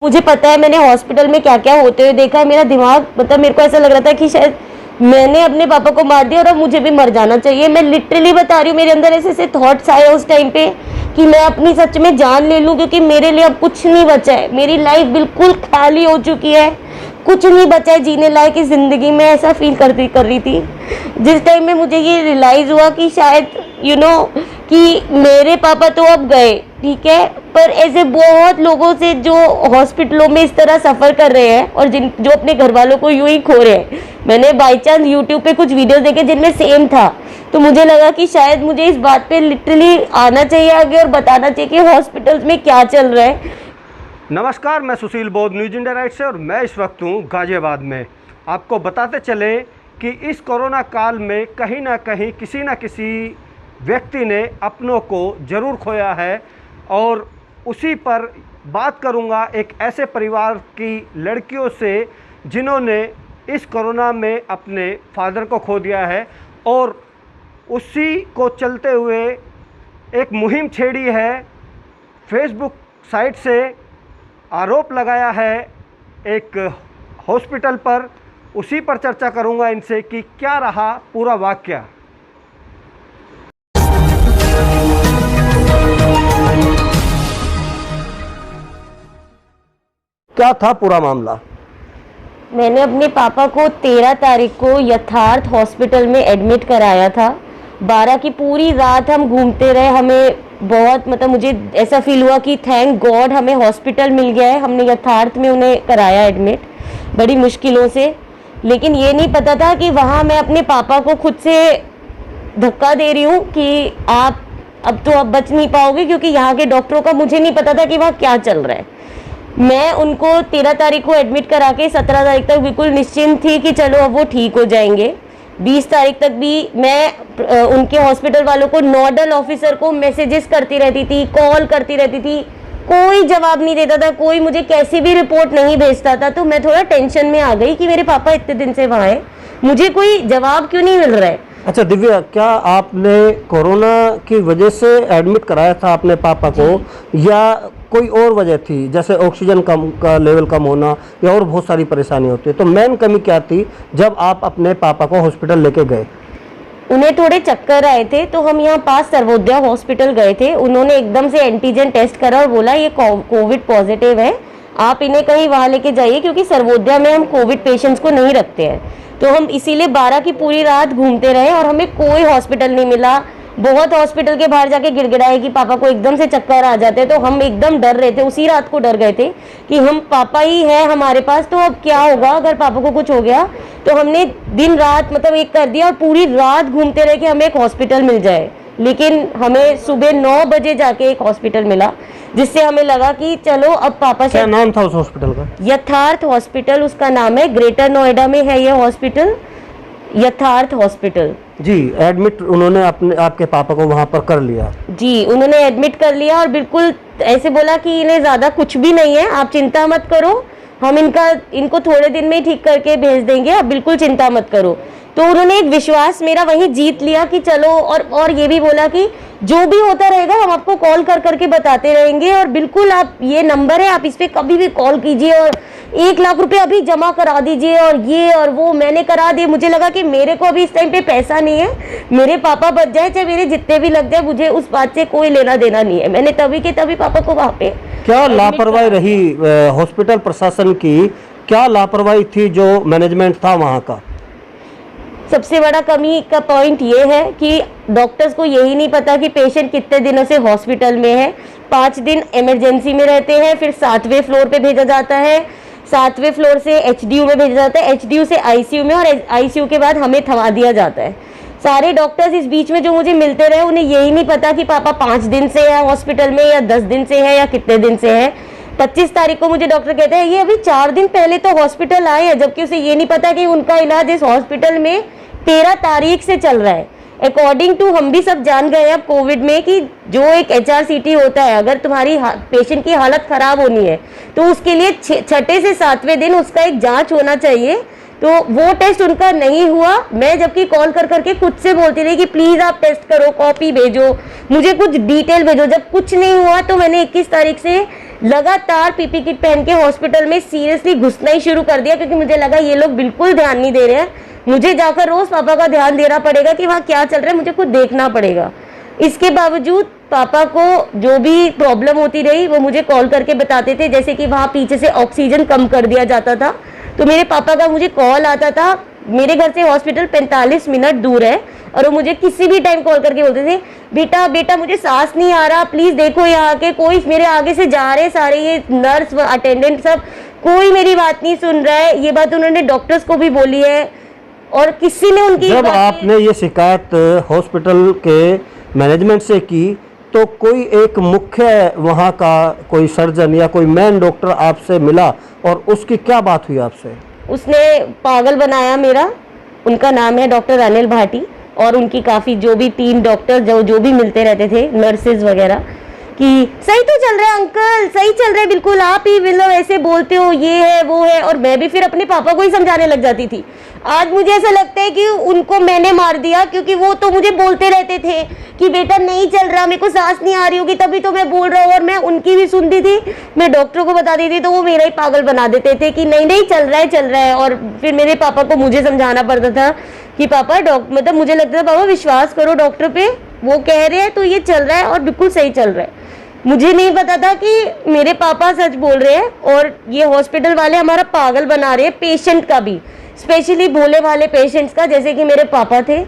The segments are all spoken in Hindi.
मुझे पता है मैंने हॉस्पिटल में क्या क्या होते हुए देखा है। मेरा दिमाग मतलब मेरे को ऐसा लग रहा था कि शायद मैंने अपने पापा को मार दिया और अब मुझे भी मर जाना चाहिए। मैं लिटरली बता रही हूँ, मेरे अंदर ऐसे ऐसे थॉट्स आए उस टाइम पे कि मैं अपनी सच में जान ले लूँ, क्योंकि मेरे लिए अब कुछ नहीं बचा है। मेरी लाइफ बिल्कुल खाली हो चुकी है, कुछ नहीं बचा है जीने लायक इस ज़िंदगी में। ऐसा फील कर रही थी जिस टाइम में मुझे ये रियलाइज़ हुआ कि शायद कि मेरे पापा तो अब गए, ठीक है, पर ऐसे बहुत लोगों से जो हॉस्पिटलों में इस तरह सफ़र कर रहे हैं और जो अपने घर वालों को यूं ही खो रहे हैं। मैंने बाई चांस यूट्यूब पे कुछ वीडियोस देखे जिनमें सेम था, तो मुझे लगा कि शायद मुझे इस बात पे लिटरली आना चाहिए आगे और बताना चाहिए कि हॉस्पिटल्स में क्या चल रहा है। नमस्कार, मैं सुशील बौद्ध न्यूज़ इंडिया राइट से और मैं इस वक्त हूँ गाज़ियाबाद में। आपको बताते चले कि इस कोरोना काल में कहीं ना कहीं किसी न किसी व्यक्ति ने अपनों को ज़रूर खोया है, और उसी पर बात करूँगा एक ऐसे परिवार की लड़कियों से जिन्होंने इस कोरोना में अपने फादर को खो दिया है, और उसी को चलते हुए एक मुहिम छेड़ी है। फेसबुक साइट से आरोप लगाया है एक हॉस्पिटल पर, उसी पर चर्चा करूंगा इनसे कि क्या रहा पूरा वाकया। क्या था पूरा मामला? मैंने अपने पापा को 13 तारीख को यथार्थ हॉस्पिटल में एडमिट कराया था। 12 की पूरी रात हम घूमते रहे। हमें बहुत मुझे ऐसा फील हुआ कि थैंक गॉड हमें हॉस्पिटल मिल गया है। हमने यथार्थ में उन्हें कराया एडमिट बड़ी मुश्किलों से, लेकिन ये नहीं पता था कि वहाँ मैं अपने पापा को खुद से धक्का दे रही हूँ कि आप अब बच नहीं पाओगे, क्योंकि यहाँ के डॉक्टरों का मुझे नहीं पता था कि वहाँ क्या चल रहा है। मैं उनको 13 तारीख को एडमिट करा के 17 तारीख तक बिल्कुल निश्चिंत थी कि चलो अब वो ठीक हो जाएंगे। 20 तारीख तक भी मैं उनके हॉस्पिटल वालों को, नोडल ऑफिसर को मैसेजेस करती रहती थी, कॉल करती रहती थी, कोई जवाब नहीं देता था, कोई मुझे कैसी भी रिपोर्ट नहीं भेजता था। तो मैं थोड़ा टेंशन में आ गई कि मेरे पापा इतने दिन से वहाँ हैं, मुझे कोई जवाब क्यों नहीं मिल रहा है। अच्छा दिव्या, क्या आपने कोरोना की वजह से एडमिट कराया था अपने पापा को, या कोई और वजह थी, जैसे ऑक्सीजन का लेवल कम होना या और बहुत सारी परेशानी होती है? तो मेन कमी क्या थी जब आप अपने पापा को हॉस्पिटल लेके गए? उन्हें थोड़े चक्कर आए थे, तो हम यहाँ पास सर्वोदया हॉस्पिटल गए थे। उन्होंने एकदम से एंटीजन टेस्ट करा और बोला ये कोविड पॉजिटिव है, आप इन्हें कहीं वहाँ लेके जाइए, क्योंकि सर्वोदया में हम कोविड पेशेंट्स को नहीं रखते हैं। तो हम इसीलिए 12 की पूरी रात घूमते रहे और हमें कोई हॉस्पिटल नहीं मिला। बहुत हॉस्पिटल के बाहर जाके गिड़गिड़ाए कि पापा को एकदम से चक्कर आ जाते, तो हम एकदम डर रहे थे। उसी रात को डर गए थे कि हम पापा ही है हमारे पास, तो अब क्या होगा अगर पापा को कुछ हो गया। तो हमने दिन रात एक कर दिया और पूरी रात घूमते रहे कि हमें एक हॉस्पिटल मिल जाए। लेकिन हमें सुबह 9 बजे जाके एक हॉस्पिटल मिला, जिससे हमें लगा कि चलो अब पापा से। क्या नाम था उस हॉस्पिटल का? यथार्थ हॉस्पिटल उसका नाम है। ग्रेटर नोएडा में है ये हॉस्पिटल, यथार्थ हॉस्पिटल। जी, एडमिट उन्होंने आपके पापा को वहां पर कर लिया? जी, उन्होंने एडमिट कर लिया और बिल्कुल ऐसे बोला कि इन्हें ज़्यादा कुछ भी नहीं है, आप चिंता मत करो, हम इनको थोड़े दिन में ही ठीक करके भेज देंगे, आप बिल्कुल चिंता मत करो। तो उन्होंने एक विश्वास मेरा वहीं जीत लिया कि चलो, और ये भी बोला कि जो भी होता रहेगा हम आपको कॉल करके बताते रहेंगे, और बिल्कुल आप, ये नंबर है, आप इस पर कभी भी कॉल कीजिए और 1 लाख रुपए अभी जमा करा दीजिए, और ये और वो मैंने करा दिए। मुझे लगा कि मेरे को अभी इस टाइम पे पैसा नहीं है, मेरे पापा बच जाए चाहे मेरे जितने भी लग जाए, मुझे उस बात से कोई लेना देना नहीं है। मैंने तभी के तभी पापा को वहाँ पे। क्या लापरवाही रही हॉस्पिटल प्रशासन की? क्या लापरवाही थी जो मैनेजमेंट था वहाँ का? सबसे बड़ा कमी का पॉइंट ये है कि डॉक्टर्स को यही नहीं पता कि पेशेंट कितने दिनों से हॉस्पिटल में है। 5 दिन इमरजेंसी में रहते हैं, फिर 7वें फ्लोर पे भेजा जाता है, 7वें फ्लोर से एचडीयू में भेजा जाता है, एचडीयू से आईसीयू में, और आईसीयू के बाद हमें थमा दिया जाता है। सारे डॉक्टर्स इस बीच में जो मुझे मिलते रहे, उन्हें यही नहीं पता कि पापा 5 दिन से है हॉस्पिटल में, या 10 दिन से है, या कितने दिन से है। 25 तारीख को मुझे डॉक्टर कहते हैं ये अभी 4 दिन पहले तो हॉस्पिटल आए हैं, जबकि उसे ये नहीं पता कि उनका इलाज इस हॉस्पिटल में 13 तारीख से चल रहा है। अकॉर्डिंग टू, हम भी सब जान गए अब कोविड में कि जो एक HRCT होता है, अगर तुम्हारी पेशेंट की हालत खराब होनी है तो उसके लिए 6ठे से 7वें दिन उसका एक जांच होना चाहिए। तो वो टेस्ट उनका नहीं हुआ। मैं जबकि कॉल करके खुद से बोलती रही कि प्लीज आप टेस्ट करो, कॉपी भेजो, मुझे कुछ डिटेल भेजो। जब कुछ नहीं हुआ तो मैंने 21 तारीख से लगातार पीपी किट पहन के हॉस्पिटल में सीरियसली घुसना ही शुरू कर दिया, क्योंकि मुझे लगा ये लोग बिल्कुल ध्यान नहीं दे रहे हैं, मुझे जाकर रोज पापा का ध्यान देना पड़ेगा कि वहाँ क्या चल रहा है, मुझे खुद देखना पड़ेगा। इसके बावजूद पापा को जो भी प्रॉब्लम होती रही वो मुझे कॉल करके बताते थे, जैसे कि वहाँ पीछे से ऑक्सीजन कम कर दिया जाता था, तो मेरे पापा का मुझे कॉल आता था। मेरे घर से हॉस्पिटल 45 मिनट दूर है और वो मुझे किसी भी टाइम कॉल करके बोलते थे, बेटा बेटा मुझे सांस नहीं आ रहा, प्लीज देखो यहाँ के कोई मेरे आगे से जा रहे सारे ये नर्स अटेंडेंट सब, कोई मेरी बात नहीं सुन रहा है। ये बात उन्होंने डॉक्टर्स को भी बोली है और किसी ने उनकी जब आपने ये शिकायत हॉस्पिटल के मैनेजमेंट से की तो कोई एक मुख्य वहाँ का कोई सर्जन या कोई मेन डॉक्टर आपसे मिला और उसकी क्या बात हुई आपसे? उसने पागल बनाया मेरा। उनका नाम है डॉक्टर अनिल भाटी और उनकी काफ़ी जो भी टीम डॉक्टर जो भी मिलते रहते थे, नर्सेज वगैरह, कि सही तो चल रहा है अंकल, सही चल रहा है बिल्कुल, आप ही मतलब ऐसे बोलते हो, ये है वो है। और मैं भी फिर अपने पापा को ही समझाने लग जाती थी। आज मुझे ऐसा लगता है कि उनको मैंने मार दिया, क्योंकि वो तो मुझे बोलते रहते थे कि बेटा नहीं चल रहा, मेरे को सांस नहीं आ रही होगी तभी तो मैं बोल रहा हूँ, और मैं उनकी भी सुनती थी, मैं डॉक्टर को बताती थी तो वो मेरा ही पागल बना देते थे कि नहीं नहीं चल रहा है। और फिर मेरे पापा को मुझे समझाना पड़ता था कि पापा मतलब मुझे लगता था पापा विश्वास करो डॉक्टर पे, वो कह रहे हैं तो ये चल रहा है और बिल्कुल सही चल रहा है। मुझे नहीं पता था कि मेरे पापा सच बोल रहे हैं और ये हॉस्पिटल वाले हमारा पागल बना रहे हैं, पेशेंट का भी, स्पेशली भोले भाले पेशेंट्स का, जैसे कि मेरे पापा थे।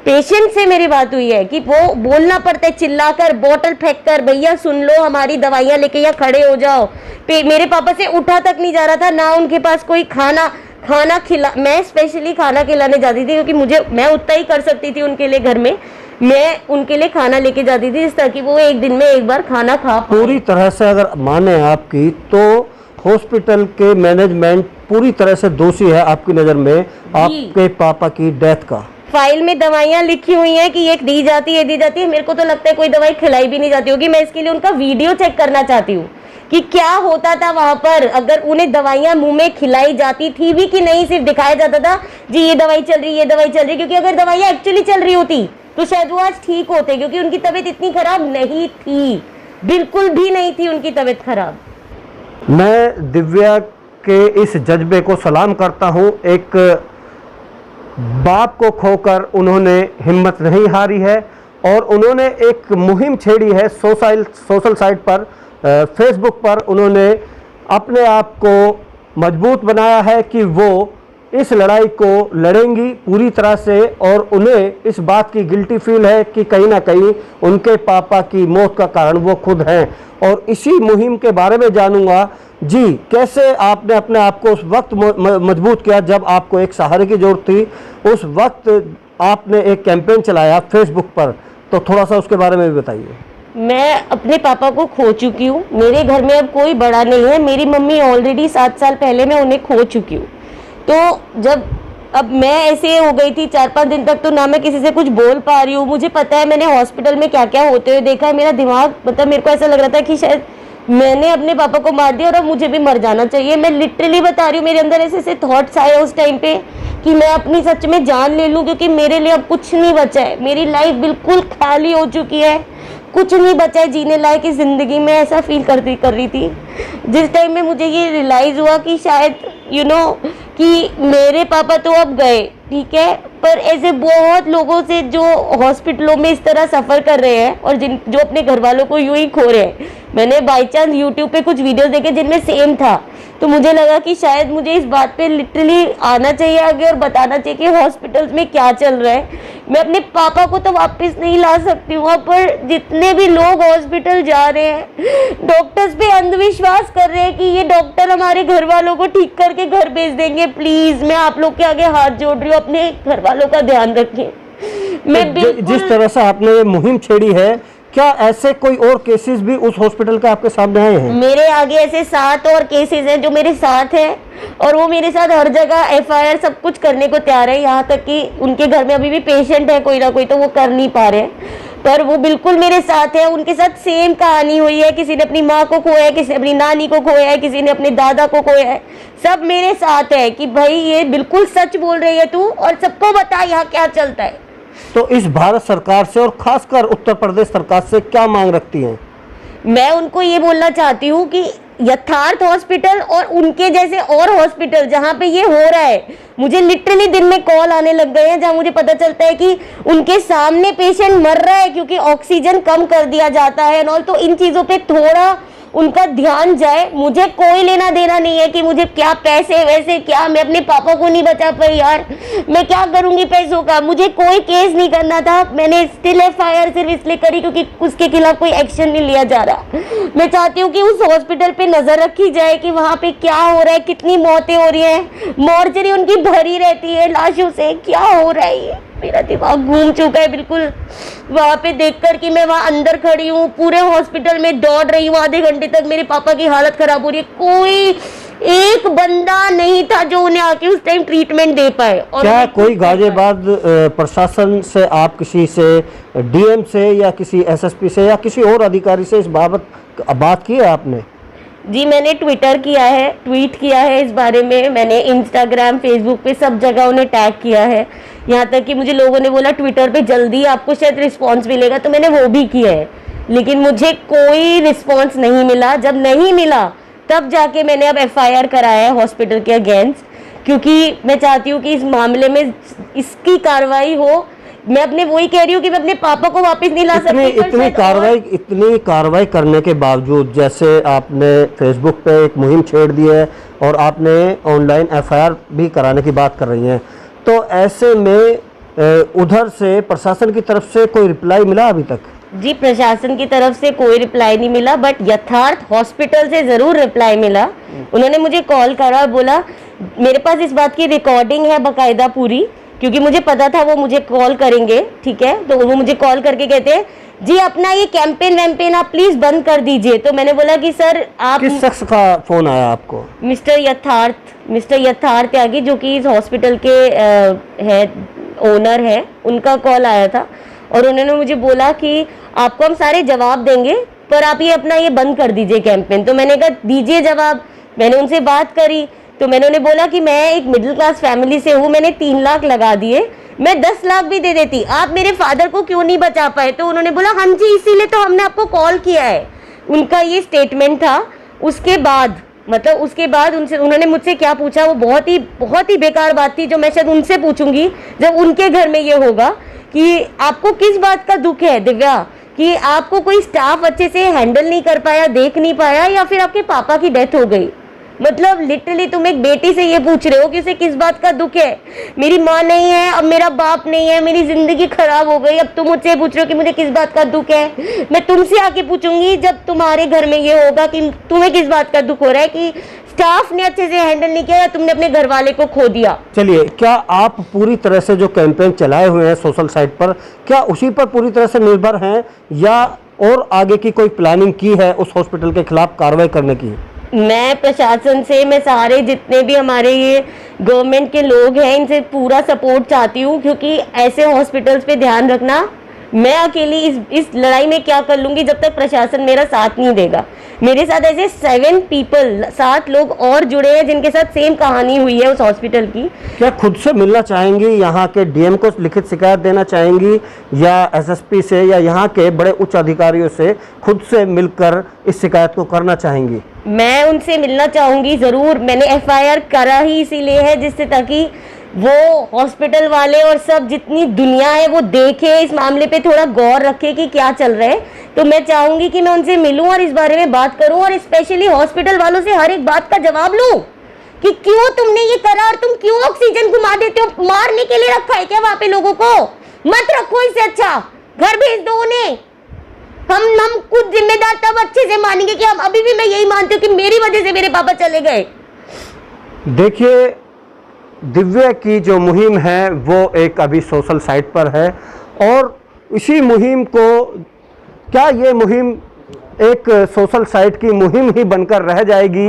पेशेंट से मेरी बात हुई है कि वो बोलना पड़ता है चिल्लाकर, बोतल फेंक कर, भैया सुन लो हमारी दवाइयाँ लेके यहाँ खड़े हो जाओ। मेरे पापा से उठा तक नहीं जा रहा था, ना उनके पास कोई खाना खिला। मैं स्पेशली खाना खिलाने जाती थी क्योंकि मैं उतना ही कर सकती थी उनके लिए। घर में मैं उनके लिए खाना लेके जाती थी ताकि वो एक दिन में एक बार खाना खा पाए। पूरी तरह से अगर माने आपकी तो हॉस्पिटल के मैनेजमेंट पूरी तरह से दोषी है आपकी नज़र में आपके पापा की डेथ का। फाइल में दवाइयाँ लिखी हुई हैं कि ये दी जाती है, दी जाती है। मेरे को तो लगता है कोई दवाई खिलाई भी नहीं जाती होगी। मैं इसके लिए उनका वीडियो चेक करना चाहती हूँ कि क्या होता था वहां पर, अगर उन्हें दवाइयाँ मुंह में खिलाई जाती थी भी कि नहीं, सिर्फ दिखाया जाता था जी ये दवाई चल रही, ये दवाई चल रही। क्योंकि अगर दवाइयाँ एक्चुअली चल रही होती तो शायद वो आज ठीक होते, क्योंकि उनकी तबीयत इतनी खराब नहीं थी, बिल्कुल भी नहीं थी उनकी तबीयत खराब। मैं दिव्या के इस जज्बे को सलाम करता हूँ। एक बाप को खोकर उन्होंने हिम्मत नहीं हारी है और उन्होंने एक मुहिम छेड़ी है सोशल साइट पर, फेसबुक पर। उन्होंने अपने आप को मजबूत बनाया है कि वो इस लड़ाई को लड़ेंगी पूरी तरह से, और उन्हें इस बात की गिल्टी फील है कि कहीं ना कहीं उनके पापा की मौत का कारण वो खुद हैं। और इसी मुहिम के बारे में जानूंगा जी, कैसे आपने अपने आप को उस वक्त मजबूत किया जब आपको एक सहारे की जरूरत थी। उस वक्त आपने एक कैंपेन चलाया फेसबुक पर, तो थोड़ा सा उसके बारे में भी बताइए। मैं अपने पापा को खो चुकी हूँ। मेरे घर में अब कोई बड़ा नहीं है। मेरी मम्मी ऑलरेडी 7 साल पहले मैं उन्हें खो चुकी हूँ। तो जब अब मैं ऐसे हो गई थी 4-5 दिन तक, तो ना मैं किसी से कुछ बोल पा रही हूँ। मुझे पता है मैंने हॉस्पिटल में क्या क्या होते हुए देखा है। मेरा दिमाग मतलब मेरे को ऐसा लग रहा था कि शायद मैंने अपने पापा को मार दिया और अब मुझे भी मर जाना चाहिए। मैं लिटरली बता रही हूँ, मेरे अंदर ऐसे ऐसे थॉट्स आए उस टाइम पे कि मैं अपनी सच में जान ले लूँ, क्योंकि मेरे लिए अब कुछ नहीं बचा है। मेरी लाइफ बिल्कुल खाली हो चुकी है, कुछ नहीं बचा है जीने लायक इस ज़िंदगी में। ऐसा फील कर रही थी जिस टाइम में मुझे ये रियलाइज़ हुआ कि शायद कि मेरे पापा तो अब गए, ठीक है, पर ऐसे बहुत लोगों से जो हॉस्पिटलों में इस तरह सफ़र कर रहे हैं और जो अपने घर वालों को यूं ही खो रहे हैं। मैंने बाई चांस यूट्यूब पे कुछ वीडियोस देखे जिनमें सेम था, तो मुझे लगा कि शायद मुझे इस बात पे लिटरली आना चाहिए आगे और बताना चाहिए कि हॉस्पिटल्स में क्या चल रहा है। मैं अपने पापा को तो वापस नहीं ला सकती हूँ, पर जितने भी लोग हॉस्पिटल जा रहे हैं, डॉक्टर्स पे अंधविश्वास कर रहे हैं कि ये डॉक्टर हमारे घर वालों को ठीक करके घर भेज देंगे, प्लीज़ मैं आप लोग के आगे हाथ जोड़ रही हूँ, अपने घर वालों का ध्यान रखें। मैं जिस तरह से आपने ये मुहिम छेड़ी है, क्या ऐसे कोई और केसेस भी उस हॉस्पिटल के आपके सामने आए हैं? मेरे आगे ऐसे 7 और केसेस हैं जो मेरे साथ हैं, और वो मेरे साथ हर जगह FIR सब कुछ करने को तैयार है। यहाँ तक कि उनके घर में अभी भी पेशेंट है कोई ना कोई, तो वो कर नहीं पा रहे, पर वो बिल्कुल मेरे साथ है। उनके साथ सेम कहानी हुई है। किसी ने अपनी माँ को खोया है, किसी ने अपनी नानी को खोया है, किसी ने अपने दादा को खोया है। सब मेरे साथ है कि भाई ये बिल्कुल सच बोल रही है तू, और सबको बता यहाँ क्या चलता है। तो इस भारत सरकार से और खासकर उत्तर प्रदेश सरकार से क्या मांग रखती हैं? मैं उनको ये बोलना चाहती हूँ कि यथार्थ हॉस्पिटल और उनके जैसे और हॉस्पिटल जहाँ पे ये हो रहा है, मुझे लिटरली दिन में कॉल आने लग गए हैं जहाँ मुझे पता चलता है कि उनके सामने पेशेंट मर रहा है क्योंकि ऑक्सीजन कम कर दिया जाता है और तो इन चीज़ों पे थोड़ा उनका ध्यान जाए। मुझे कोई लेना देना नहीं है कि मुझे क्या पैसे वैसे क्या, मैं अपने पापा को नहीं बचा पाई यार, मैं क्या करूंगी पैसों का। मुझे कोई केस नहीं करना था, मैंने स्टिल FIR सिर्फ इसलिए करी क्योंकि उसके खिलाफ कोई एक्शन नहीं लिया जा रहा। मैं चाहती हूँ कि उस हॉस्पिटल पे नजर रखी जाए कि वहाँ पे क्या हो रहा है, कितनी मौतें हो रही है, मॉर्चरी उनकी भरी रहती है लाशों से, क्या हो रहा है ये। मेरा दिमाग घूम चुका है बिल्कुल वहाँ पे देखकर कि मैं वहाँ अंदर खड़ी हूँ, पूरे हॉस्पिटल में दौड़ रही हूँ, आधे घंटे तक मेरे पापा की हालत खराब हो रही है, कोई एक बंदा नहीं था जो उन्हें आके उस टाइम ट्रीटमेंट दे पाए। और क्या कोई गाजियाबाद प्रशासन से आप किसी से DM से या किसी SSP से या किसी और अधिकारी से इस बाबत बात की है आपने? जी मैंने ट्विटर किया है, ट्वीट किया है इस बारे में, मैंने इंस्टाग्राम फेसबुक पे सब जगह उन्हें टैग किया है। यहाँ तक कि मुझे लोगों ने बोला ट्विटर पे जल्दी आपको शायद रिस्पांस मिलेगा, तो मैंने वो भी किया है, लेकिन मुझे कोई रिस्पांस नहीं मिला। जब नहीं मिला तब जाके मैंने अब FIR कराया है हॉस्पिटल के अगेंस्ट, क्योंकि मैं चाहती हूँ कि इस मामले में इसकी कार्रवाई हो। मैं अपने वही कह रही हूँ कि मैं अपने पापा को वापस नहीं ला सकती। इतनी कार्रवाई करने के बावजूद, जैसे आपने फेसबुक पे एक मुहिम छेड़ दी है और आपने ऑनलाइन FIR भी कराने की बात कर रही हैं, तो ऐसे में उधर से प्रशासन की तरफ से कोई रिप्लाई मिला अभी तक? जी प्रशासन की तरफ से कोई रिप्लाई नहीं मिला, बट यथार्थ हॉस्पिटल से ज़रूर रिप्लाई मिला। उन्होंने मुझे कॉल करा और बोला, मेरे पास इस बात की रिकॉर्डिंग है बाकायदा पूरी, क्योंकि मुझे पता था वो मुझे कॉल करेंगे, ठीक है। तो वो मुझे कॉल करके कहते हैं जी अपना ये कैंपेन वैम्पेन आप प्लीज़ बंद कर दीजिए। तो मैंने बोला कि सर आप किस शख्स का फ़ोन आया आपको? मिस्टर यथार्थ त्यागी जो कि इस हॉस्पिटल के है ओनर है, उनका कॉल आया था और उन्होंने मुझे बोला कि आपको हम सारे जवाब देंगे पर आप ये अपना ये बंद कर दीजिए कैंपेन। तो मैंने कहा दीजिए जवाब। मैंने उनसे बात करी तो मैंने उन्हें बोला कि मैं एक मिडिल क्लास फैमिली से हूँ, मैंने 3 लाख लगा दिए, मैं 10 लाख भी दे देती, आप मेरे फादर को क्यों नहीं बचा पाए? तो उन्होंने बोला हाँ जी इसीलिए तो हमने आपको कॉल किया है। उनका ये स्टेटमेंट था। उसके बाद उनसे उन्होंने मुझसे क्या पूछा, वो बहुत ही बेकार बात थी जो मैं शायद उनसे पूछूंगी जब उनके घर में ये होगा कि आपको किस बात का दुख है दिव्या, कि आपको कोई स्टाफ अच्छे से हैंडल नहीं कर पाया, देख नहीं पाया, या फिर आपके पापा की डेथ हो गई। मतलब लिटरली तुम एक बेटी से ये पूछ रहे हो कि उसे किस बात का दुख है। मेरी माँ नहीं है, अब मेरा बाप नहीं है, मेरी जिंदगी खराब हो गई, अब तुम मुझसे पूछ रहे हो कि मुझे किस बात का दुख है। मैं तुमसे आके पूछूंगी जब तुम्हारे घर में ये होगा कि तुम्हें किस बात का दुख हो रहा है कि स्टाफ ने अच्छे से हैंडल नहीं किया या तुमने अपने घर वाले को खो दिया। चलिए, क्या आप पूरी तरह से जो कैंपेन चलाए हुए हैं सोशल साइट पर, क्या उसी पर पूरी तरह से निर्भर हैं या और आगे की कोई प्लानिंग की है उस हॉस्पिटल के खिलाफ कार्रवाई करने की? मैं प्रशासन से, मैं सारे जितने भी हमारे ये गवर्नमेंट के लोग हैं इनसे पूरा सपोर्ट चाहती हूँ, क्योंकि ऐसे हॉस्पिटल्स पे ध्यान रखना, मैं अकेली इस लड़ाई में क्या कर लूँगी जब तक प्रशासन मेरा साथ नहीं देगा। मेरे साथ ऐसे 7 लोग और जुड़े हैं जिनके साथ सेम कहानी हुई है उस हॉस्पिटल की। क्या खुद से मिलना चाहेंगी, यहाँ के DM को लिखित शिकायत देना चाहेंगी या SSP से या यहाँ के बड़े उच्च अधिकारियों से खुद से मिलकर इस शिकायत को करना चाहेंगी? मैं उनसे मिलना चाहूँगी ज़रूर। मैंने FIR करा ही इसीलिए है जिससे ताकि वो हॉस्पिटल वाले और सब जितनी दुनिया है वो देखे, इस मामले पे थोड़ा गौर रखे कि क्या चल रहा है। तो मैं चाहूँगी कि मैं उनसे मिलूं और इस बारे में बात करूं और स्पेशली हॉस्पिटल वालों से हर एक बात का जवाब लूं कि क्यों तुमने ये करा और तुम क्यों ऑक्सीजन घुमा देते हो। मारने के लिए रखा है क्या वहाँ पे लोगों को? मत रखो, इससे अच्छा घर भेज दो उन्हें। हम खुद जिम्मेदार तब अच्छे से मानेंगे कि हम अभी भी मैं यही मानती हूँ कि मेरी वजह से मेरे पापा चले गए। देखिए, दिव्या की जो मुहिम है वो एक अभी सोशल साइट पर है और इसी मुहिम को, क्या ये मुहिम एक सोशल साइट की मुहिम ही बनकर रह जाएगी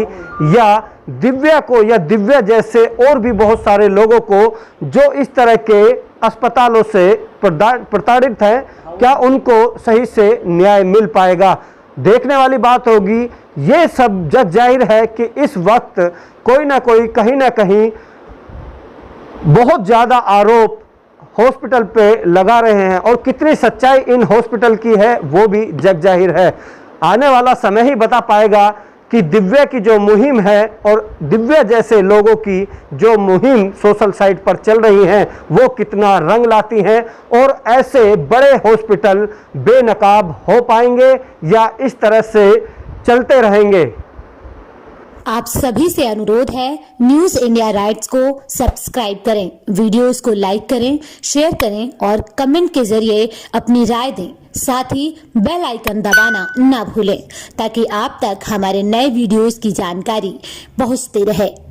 या दिव्या को या दिव्या जैसे और भी बहुत सारे लोगों को जो इस तरह के अस्पतालों से प्रताड़ित हैं, क्या उनको सही से न्याय मिल पाएगा? देखने वाली बात होगी। ये सब जग जाहिर है कि इस वक्त कोई ना कोई कहीं ना कहीं बहुत ज़्यादा आरोप हॉस्पिटल पे लगा रहे हैं और कितनी सच्चाई इन हॉस्पिटल की है वो भी जग जाहिर है। आने वाला समय ही बता पाएगा कि दिव्या की जो मुहिम है और दिव्या जैसे लोगों की जो मुहिम सोशल साइट पर चल रही है वो कितना रंग लाती हैं और ऐसे बड़े हॉस्पिटल बेनकाब हो पाएंगे या इस तरह से चलते रहेंगे। आप सभी से अनुरोध है, न्यूज इंडिया राइट्स को सब्सक्राइब करें, वीडियोस को लाइक करें, शेयर करें और कमेंट के जरिए अपनी राय दें। साथ ही बेल आइकन दबाना ना भूलें ताकि आप तक हमारे नए वीडियोस की जानकारी पहुंचती रहे।